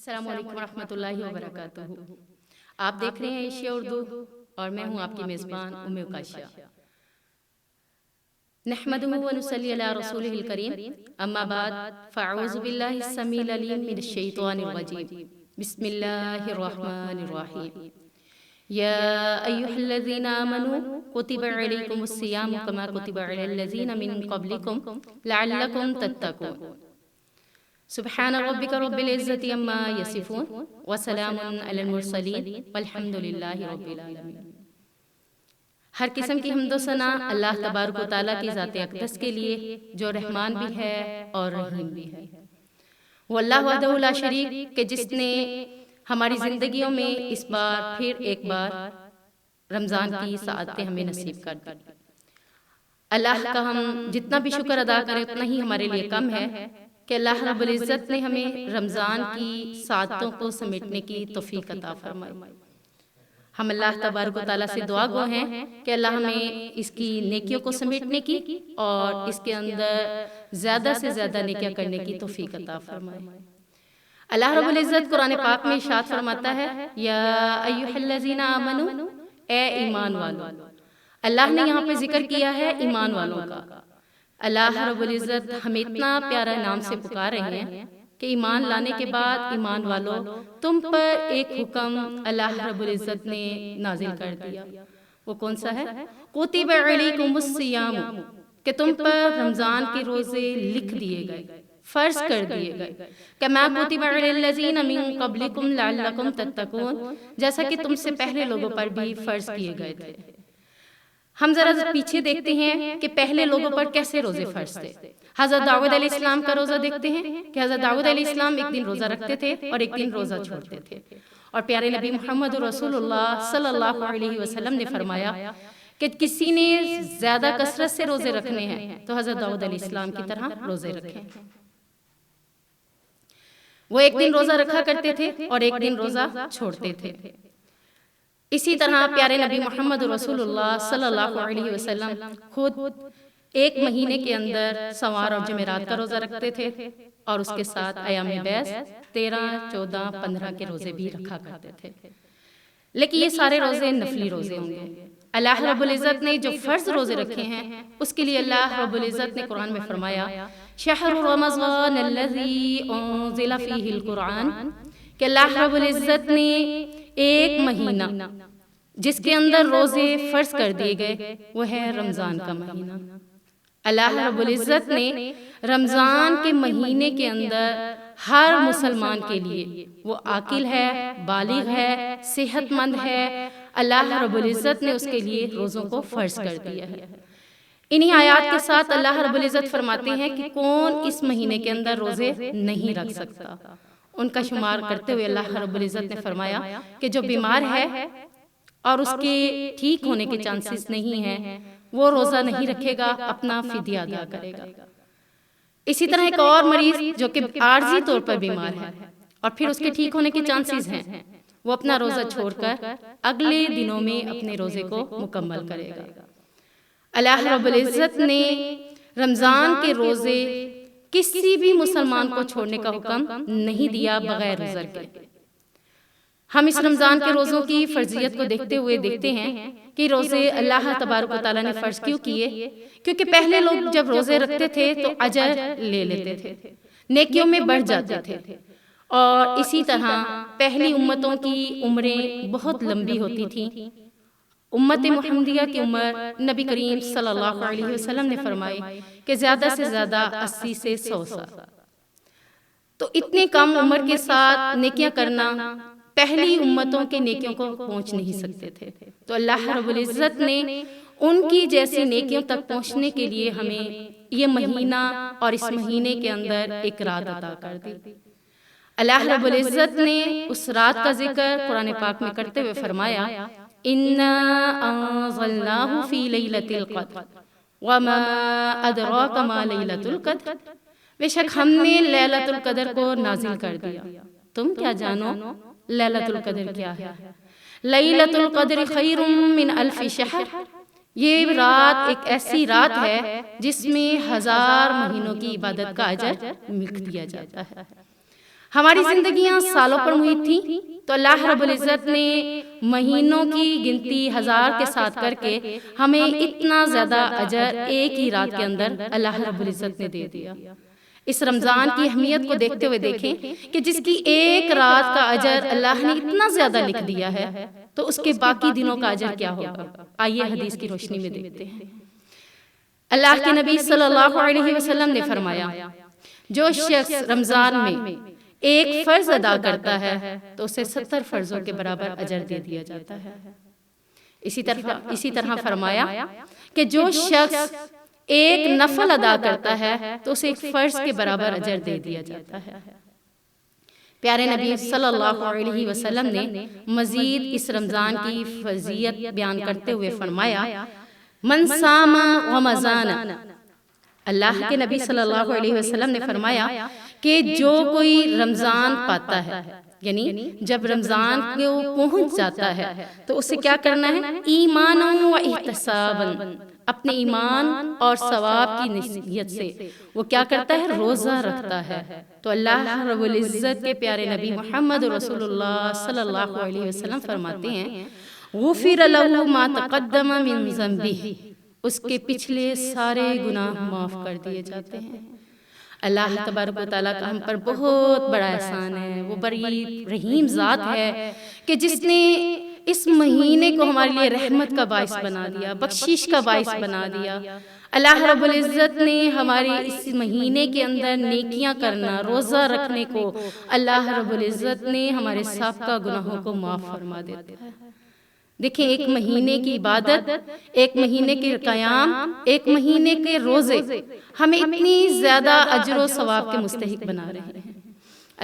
السلام علیکم ورحمۃ اللہ وبرکاتہ۔ آپ دیکھ رہے ہیں ایشیا اردو اور میں ہوں آپ کی میزبان ام کاشا۔ نحمده ونصلی علی رسولہ الکریم، اما بعد فاعوذ باللہ السمیع العلیم من الشیطان الرجیم، بسم اللہ الرحمن الرحیم۔ یا ایھا الذین آمنوا کتب علیکم الصیام کما کتب علی الذین من قبلکم لعلکم تتقون۔ سبحان ربک رب العزت عما یصفون وسلام علی المرسلین والحمد للہ رب العالمین۔ ہر قسم کی حمد و ثنا اللہ تبارک و تعالیٰ کی ذات اقدس کے لیے جو رحمان بھی ہے اور رحیم بھی ہے۔ وہ اللہ وحدہ لا شریک کہ جس نے ہماری زندگیوں میں اس بار پھر ایک بار رمضان کی سعادتیں ہمیں نصیب کر دی۔ اللہ کا ہم جتنا بھی شکر ادا کریں اتنا ہی ہمارے لیے کم ہے کہ اللہ رب العزت نے ہمیں رمضان کی سعادتوں کو سمیٹنے کی توفیق عطا فرمائی۔ ہم اللہ تبارک و تعالیٰ سے دعا گو ہیں کہ اللہ ہمیں اس کی نیکیوں کو سمیٹنے کی اور اس کے اندر زیادہ سے زیادہ نیکیاں کرنے کی توفیق عطا فرمائے۔ اللہ رب العزت قرآن پاک میں ارشاد فرماتا ہے، یا ایھا الذین آمنوا، اے ایمان والو۔ اللہ نے یہاں پہ ذکر کیا ہے ایمان والوں کا۔ اللہ رب العزت ہمیں اتنا پیارا نام سے پکار رہے ہیں کہ ایمان لانے کے بعد ایمان والو تم پر ایک حکم اللہ رب العزت نے نازل کر دیا۔ وہ کون سا ہے؟ کتب علیکم الصیام، کہ تم پر رمضان کے روزے لکھ دیے گئے، فرض کر دیے گئے۔ کما کتب علی الذین من قبلکم لعلکم تتقون، جیسا کہ تم سے پہلے لوگوں پر بھی فرض کیے گئے تھے۔ ہم ذرا پیچھے دیکھتے ہیں کہ پہلے لوگوں پر کیسے روزے فرض تھے۔ حضرت داؤد علیہ السلام کا روزہ دیکھتے ہیں کہ حضرت داؤد علیہ السلام ایک دن روزہ رکھتے تھے اور ایک دن روزہ چھوڑتے تھے، اور پیارے نبی محمد رسول اللہ صلی اللہ علیہ وسلم نے فرمایا کہ کسی نے زیادہ کثرت سے روزے رکھنے ہیں تو حضرت داؤد علیہ السلام کی طرح روزے رکھیں۔ وہ ایک دن روزہ رکھا کرتے تھے اور ایک دن روزہ چھوڑتے تھے۔ اسی طرح پیارے نبی محمد رسول اللہ صلی اللہ علیہ وسلم خود ایک مہینے کے اندر سوار اور جمعرات کا روزہ رکھتے تھے، اور اس کے ساتھ ایام بیس 13، 14، 15 کے روزے بھی رکھا کرتے تھے۔ لیکن یہ سارے روزے نفلی روزے ہوں گے۔ اللہ رب العزت نے جو فرض روزے رکھے ہیں اس کے لیے اللہ رب العزت نے قرآن میں فرمایا، شہر رمضان الذی انزل فیہ القرآن، کہ اللہ رب العزت نے ایک مہینہ جس کے اندر روزے فرض کر دیے گئے وہ ہے رمضان کا مہینہ۔ اللہ رب العزت نے رمضان کے مہینے کے اندر ہر مسلمان کے لیے، وہ عاقل ہے، بالغ ہے، صحت مند ہے، اللہ رب العزت نے اس کے لیے روزوں کو فرض کر دیا ہے۔ انہی آیات کے ساتھ اللہ رب العزت فرماتے ہیں کہ کون اس مہینے کے اندر روزے نہیں رکھ سکتا۔ ان کا شمار کرتے ہوئے اللہ رب العزت نے فرمایا کہ جو بیمار ہے اور اس کے ٹھیک ہونے کے چانسز نہیں ہیں وہ روزہ نہیں رکھے گا، اپنا فدیہ ادا کرے گا۔ اسی طرح ایک اور مریض جو کہ عارضی طور پر بیمار ہے اور پھر اس کے ٹھیک ہونے کے چانسز ہیں، وہ اپنا روزہ چھوڑ کر اگلے دنوں میں اپنے روزے کو مکمل کرے گا۔ اللہ رب العزت نے رمضان کے روزے کسی بھی مسلمان کو چھوڑنے کا حکم نہیں دیا بغیر عذر کے۔ ہم اس رمضان کے روزوں کی فرضیت کو دیکھتے ہوئے دیکھتے ہیں کہ روزے اللہ تبارک و تعالیٰ نے فرض کیوں کیے؟ کیونکہ پہلے لوگ جب روزے رکھتے تھے تو اجر لے لیتے تھے، نیکیوں میں بڑھ جاتے تھے، اور اسی طرح پہلی امتوں کی عمریں بہت لمبی ہوتی تھیں۔ امت محمدیہ کی عمر نبی کریم صلی اللہ علیہ وسلم نے فرمائی کہ زیادہ سے زیادہ 80 سے 100 سال۔ تو اتنے کم عمر کے ساتھ نیکیاں کرنا پہلی امتوں کے نیکیوں کو پہنچ نہیں سکتے تھے، تو اللہ رب العزت نے ان کی جیسی نیکیوں تک پہنچنے کے لیے ہمیں یہ مہینہ اور اس مہینے کے اندر ایک رات عطا کر دی۔ اللہ رب العزت نے اس رات کا ذکر قرآن پاک میں کرتے ہوئے فرمایا، اِنَّا أَنزَلْنَاهُ فِي لَيْلَةِ الْقَدْرِ وَمَا أَدْرَاكَ مَا لَيْلَةُ الْقَدْرِ، بے شک ہم نے لیلۃ القدر کو نازل کر دیا، تم کیا جانو لیلۃ القدر کیا ہے؟ لیلۃ القدر خیر من الف شہر، یہ رات ایک ایسی رات ہے جس میں 1000 مہینوں کی عبادت کا اجر لکھ دیا جاتا ہے۔ ہماری زندگیاں سالوں پر محیط تھیں تو اللہ رب العزت نے مہینوں کی گنتی 1000 کے ساتھ کر کے ہمیں اتنا زیادہ اجر ایک ہی رات کے اندر اللہ رب العزت نے دے دیا۔ اس رمضان کی اہمیت کو دیکھتے ہوئے دیکھیں کہ جس کی ایک رات کا اجر اللہ نے اتنا زیادہ لکھ دیا ہے تو اس کے باقی دنوں کا اجر کیا ہوگا؟ آئیے حدیث کی روشنی میں دیکھتے ہیں۔ اللہ کے نبی صلی اللہ علیہ وسلم نے فرمایا، جو شخص رمضان میں ایک فرض ادا کرتا ہے تو اسے 70 فرضوں کے برابر اجر دے دیا جاتا ہے۔ اسی طرح فرمایا کہ جو شخص ایک نفل ادا کرتا ہے تو اسے ایک فرض کے برابر اجر دے دیا جاتا ہے۔ پیارے نبی صلی اللہ علیہ وسلم نے مزید اس رمضان کی فضیلت بیان کرتے ہوئے فرمایا، من صام رمضان، اللہ کے نبی صلی اللہ علیہ وسلم نے فرمایا کہ جو کوئی رمضان پاتا ہے، یعنی جب رمضان کو پہنچ جاتا ہے تو اسے کیا کرنا ہے؟ ایمانا و احتسابا، اپنے ایمان اور ثواب کی نیت سے وہ کیا کرتا ہے؟ روزہ رکھتا ہے۔ تو اللہ رب العزت کے پیارے نبی محمد رسول اللہ صلی اللہ علیہ وسلم فرماتے ہیں، غفر لہ ما تقدم من ذنبہ، اس کے پچھلے سارے گناہ معاف کر دیے جاتے ہیں۔ اللہ تبارک و تعالیٰ کا ہم پر بہت بڑا احسان ہے، وہ بڑی رحیم ذات ہے کہ جس نے اس مہینے کو ہمارے لیے رحمت کا باعث بنا دیا، بخشش کا باعث بنا دیا۔ اللہ رب العزت نے ہمارے اس مہینے کے اندر نیکیاں کرنا، روزہ رکھنے کو اللہ رب العزت نے ہمارے سابقہ گناہوں کو معاف فرما دیتا ہے۔ دیکھیں، ایک مہینے کی عبادت، ایک مہینے کے قیام، ایک مہینے کے روزے ہمیں اتنی زیادہ اجر و ثواب کے مستحق بنا رہے ہیں۔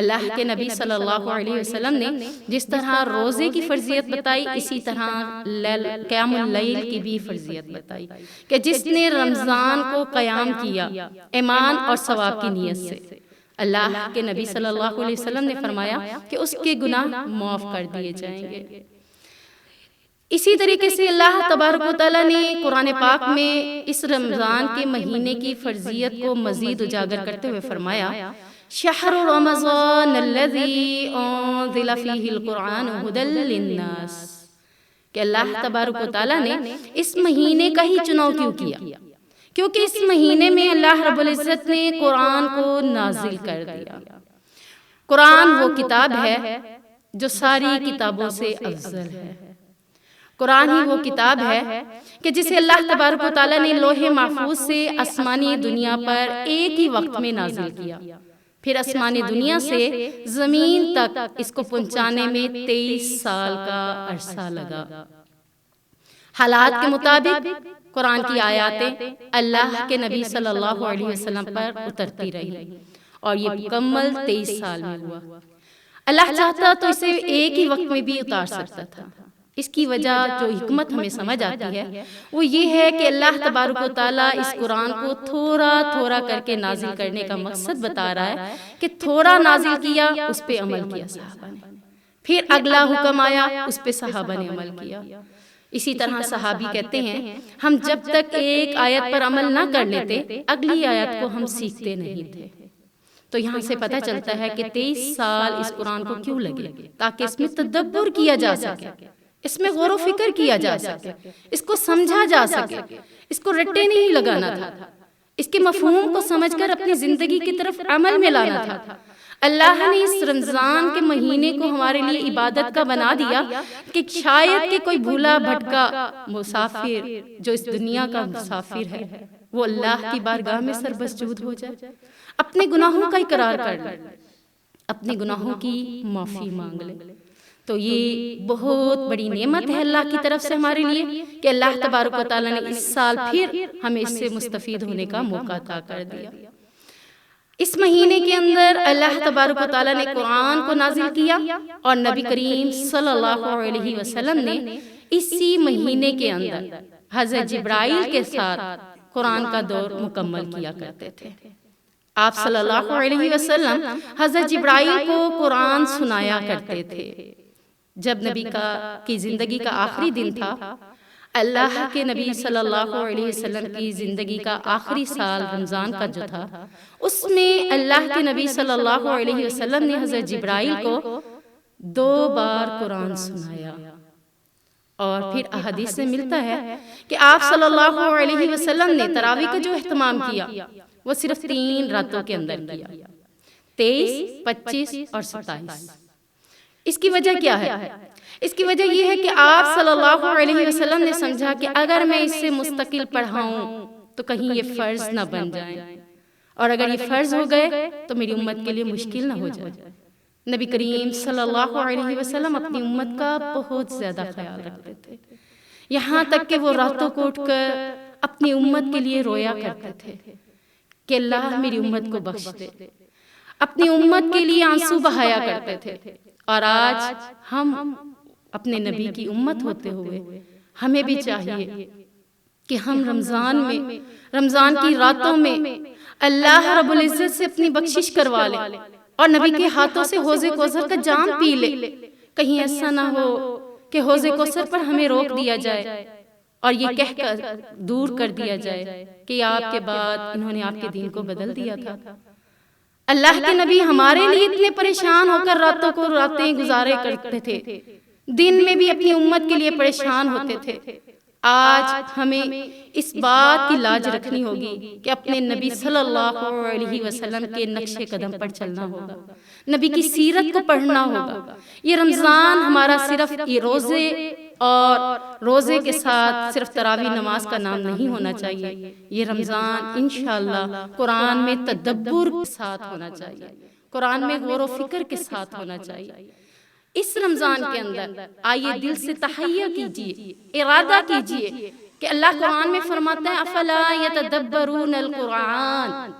اللہ کے نبی صلی اللہ علیہ وسلم نے جس طرح روزے کی فرضیت بتائی، اسی طرح قیام اللیل کی بھی فرضیت بتائی کہ جس نے رمضان کو قیام کیا ایمان اور ثواب کی نیت سے، اللہ کے نبی صلی اللہ علیہ وسلم نے فرمایا کہ اس کے گناہ معاف کر دیے جائیں گے۔ اسی طریقے سے اللہ تبارک و تعالیٰ نے قرآن پاک میں اس رمضان کے مہینے کی فرضیت کو مزید اجاگر کرتے ہوئے فرمایا، شہر رمضان الذی انزل فیہ القرآن ھدی للناس، کہ اللہ تبارک و تعالیٰ نے اس مہینے کا ہی چناؤ کیوں کیا؟ کیونکہ اس مہینے میں اللہ رب العزت نے قرآن کو نازل کر دیا۔ قرآن وہ کتاب ہے جو ساری کتابوں سے افضل ہے۔ قرآن ہی وہ کتاب ہے کہ جسے اللہ تبارک و تعالیٰ نے لوح محفوظ سے آسمانی دنیا پر ایک ہی وقت میں نازل کیا، پھر آسمانی دنیا سے زمین تک اس کو پہنچانے میں 23 سال کا عرصہ لگا۔ حالات کے مطابق قرآن کی آیاتیں اللہ کے نبی صلی اللہ علیہ وسلم پر اترتی رہی اور یہ مکمل 23 سال میں ہوا۔ اللہ چاہتا تو اسے ایک ہی وقت میں بھی اتار سکتا تھا۔ اس کی وجہ جو حکمت ہمیں سمجھ آتی ہے وہ یہ ہے کہ اللہ تبارک و تعالیٰ اس قرآن کو تھوڑا تھوڑا کر کے نازل کرنے کا مقصد بتا رہا ہے کہ تھوڑا نازل کیا، اس پہ عمل کیا صحابہ نے، پھر اگلا حکم آیا، اس پہ صحابہ نے عمل کیا۔ اسی طرح صحابی کہتے ہیں، ہم جب تک ایک آیت پر عمل نہ کر لیتے اگلی آیت کو ہم سیکھتے نہیں تھے۔ تو یہاں سے پتہ چلتا ہے کہ 23 سال اس قرآن کو کیوں لگے، تاکہ اس میں تدبر کیا جا سکے، اس میں غور و فکر کیا جا سکے، اس کو سمجھا جا سکے، اس کو رٹے نہیں لگانا تھا، اس کے مفہوم کو سمجھ کر اپنی زندگی کی طرف عمل میں لانا تھا۔ اللہ نے اس رمضان کے مہینے کو ہمارے لیے عبادت کا بنا دیا کہ شاید کہ کوئی بھولا بھٹکا مسافر جو اس دنیا کا مسافر ہے وہ اللہ کی بارگاہ میں سربسجود ہو جائے، اپنے گناہوں کا اقرار کر لے، اپنے گناہوں کی معافی مانگ لے۔ تو یہ بہت بڑی نعمت ہے اللہ کی طرف سے ہمارے لیے کہ اللہ تبارک و تعالیٰ نے اس سال پھر ہمیں اس سے مستفید ہونے کا موقع عطا کر دیا۔ اس مہینے کے اندر اللہ تبارک و تعالیٰ نے قرآن کو نازل کیا اور نبی کریم صلی اللہ علیہ وسلم نے اسی مہینے کے اندر حضرت جبرائیل کے ساتھ قرآن کا دور مکمل کیا کرتے تھے۔ آپ صلی اللہ علیہ وسلم حضرت جبرائیل کو قرآن سنایا کرتے تھے۔ جب نبی کی زندگی کا آخری دن تھا، اللہ کے نبی صلی اللہ علیہ وسلم کی زندگی کا آخری سال رمضان کا جو تھا، اس میں اللہ کے نبی صلی اللہ علیہ وسلم نے حضرت جبرائیل کو 2 بار قرآن سنایا، اور پھر احادیث سے ملتا ہے کہ آپ صلی اللہ علیہ وسلم نے تراویح کا جو اہتمام کیا وہ صرف 3 راتوں کے اندر کیا، 23، 25 اور 27۔ اس کی وجہ کیا ہے؟ اس کی وجہ یہ ہے کہ آپ صلی اللہ علیہ وسلم نے سمجھا کہ اگر میں اس سے مستقل پڑھاؤں تو کہیں یہ فرض نہ بن جائیں، اور اگر یہ فرض ہو گئے تو میری امت کے لیے مشکل نہ ہو جائے۔ نبی کریم صلی اللہ علیہ وسلم اپنی امت کا بہت زیادہ خیال رکھتے تھے، یہاں تک کہ وہ راتوں کو اٹھ کر اپنی امت کے لیے رویا کرتے تھے کہ اللہ میری امت کو بخش دے، اپنی امت کے لیے آنسو بہایا کرتے تھے۔ اور آج ہم اپنے نبی کی امت ہوتے ہوئے ہمیں بھی چاہیے کہ ہم رمضان کی راتوں میں اللہ رب العزت سے اپنی بخشش کروا لیں اور نبی کے ہاتھوں سے حوض کوثر کا جام پی لیں۔ کہیں ایسا نہ ہو کہ حوض کوثر پر ہمیں روک دیا جائے اور یہ کہہ کر دور کر دیا جائے کہ آپ کے بعد انہوں نے آپ کے دین کو بدل دیا تھا۔ اللہ کے نبی ہمارے لیے اتنے پریشان ہو کر راتوں کو راتیں گزارے کرتے تھے، دن میں بھی اپنی امت کے لیے پریشان ہوتے تھے۔ آج ہمیں اس بات کی لاج رکھنی ہوگی کہ اپنے نبی صلی اللہ علیہ وسلم کے نقش قدم پر چلنا ہوگا، نبی کی سیرت کو پڑھنا ہوگا۔ یہ رمضان ہمارا صرف یہ روزے کے ساتھ صرف تراویح نماز کا نام نہیں ہونا چاہیے، یہ رمضان انشاءاللہ قرآن میں تدبر کے ساتھ ہونا چاہیے، قرآن میں غور و فکر کے ساتھ ہونا چاہیے۔ اس رمضان کے اندر آئیے دل سے تحیہ کیجئے، ارادہ کیجئے کہ اللہ قرآن میں فرماتا ہے افلا یتدبرون القرآن،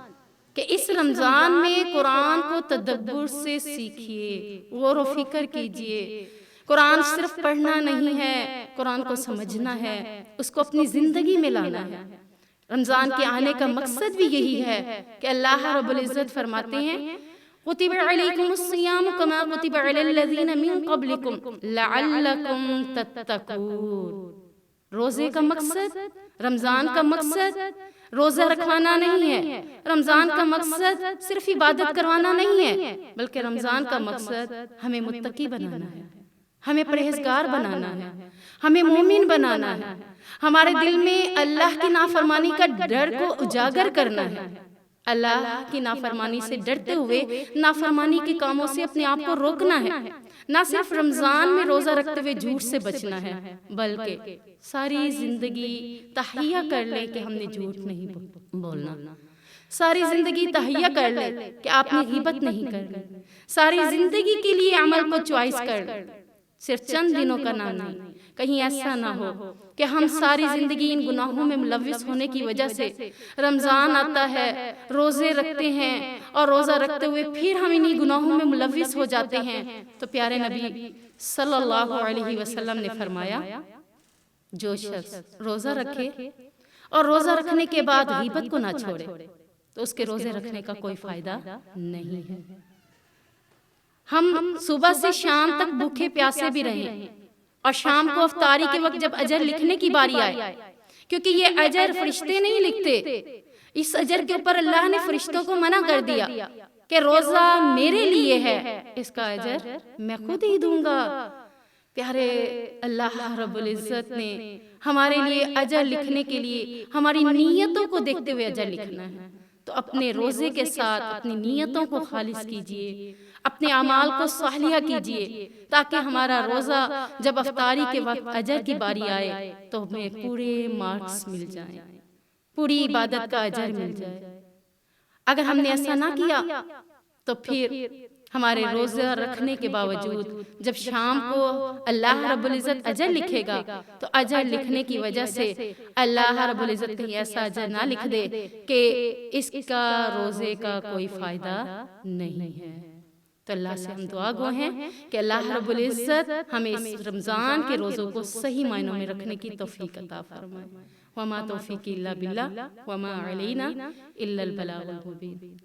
کہ اس رمضان میں قرآن کو تدبر سے سیکھیے، غور و فکر کیجئے۔ قرآن صرف پڑھنا نہیں ہے، قرآن کو سمجھنا ہے، اس کو اپنی زندگی میں لانا ہے۔ رمضان کے آنے کا مقصد بھی یہی ہے کہ اللہ رب العزت فرماتے ہیں کتب علیکم الصیام کما کتب علی الذین من قبلکم لعلکم تتقون۔ روزے کا مقصد، رمضان کا مقصد روزہ رکھوانا نہیں ہے، رمضان کا مقصد صرف عبادت کروانا نہیں ہے، بلکہ رمضان کا مقصد ہمیں متقی بنانا ہے، ہمیں پرہیزگار بنانا ہے، ہمیں مومن بنانا ہے، ہمارے دل میں اللہ کی نافرمانی کا ڈر کو اجاگر کرنا ہے، اللہ کی نافرمانی سے ڈرتے ہوئے نافرمانی کے کاموں سے اپنے آپ کو روکنا ہے۔ نہ صرف رمضان میں روزہ رکھتے ہوئے جھوٹ سے بچنا ہے، بلکہ ساری زندگی تحیہ کر لے کہ ہم نے جھوٹ نہیں بولنا، ساری زندگی تحیہ کر لے کہ آپ نے غیبت نہیں کرنی، ساری زندگی کے لیے عمل کو چوائس کر لے، صرف چند دنوں کا نام نہیں۔ کہیں ایسا نہ ہو کہ ہم ساری زندگی ان گناہوں میں ملوث ہونے کی وجہ سے رمضان آتا ہے، روزے رکھتے ہیں اور روزہ رکھتے ہوئے پھر ہم انہی گناہوں میں ملوث ہو جاتے ہیں۔ تو پیارے نبی صلی اللہ علیہ وسلم نے فرمایا جو شخص روزہ رکھے اور روزہ رکھنے کے بعد غیبت کو نہ چھوڑے تو اس کے روزے رکھنے کا کوئی فائدہ نہیں ہے۔ ہم صبح سے شام تک بھوکے پیاسے بھی رہیں اور شام کو افطاری کے وقت جب اجر لکھنے کی باری آئے، کیونکہ یہ اجر فرشتے نہیں لکھتے، اس اجر کے اوپر اللہ نے فرشتوں کو منع کر دیا کہ روزہ میرے لیے ہے، اس کا اجر میں خود ہی دوں گا۔ پیارے اللہ رب العزت نے ہمارے لیے اجر لکھنے کے لیے ہماری نیتوں کو دیکھتے ہوئے اجر لکھنا ہے، تو اپنے روزے کے ساتھ اپنی نیتوں کو خالص کیجئے، اپنے اعمال کو صالحہ کیجئے، تاکہ ہمارا روزہ جب افطاری کے وقت اجر کی باری آئے تو ہمیں پورے مارکس مل جائیں، پوری عبادت کا اجر مل جائے۔ اگر ہم نے ایسا نہ کیا تو پھر ہمارے روزہ رکھنے کے باوجود جب شام کو اللہ رب العزت اجر لکھے گا تو اجر لکھنے کی وجہ سے اللہ رب العزت کہیں ایسا اجر نہ لکھ دے کہ اس کا روزے کا کوئی فائدہ نہیں ہے۔ تو اللہ سے ہم دعا گو ہیں کہ اللہ رب العزت ہمیں اس رمضان کے روزوں کو صحیح معنوں میں رکھنے کی توفیق عطا فرمائے۔ وما توفیقی الا باللہ وما علینا الا البلاغ المبین۔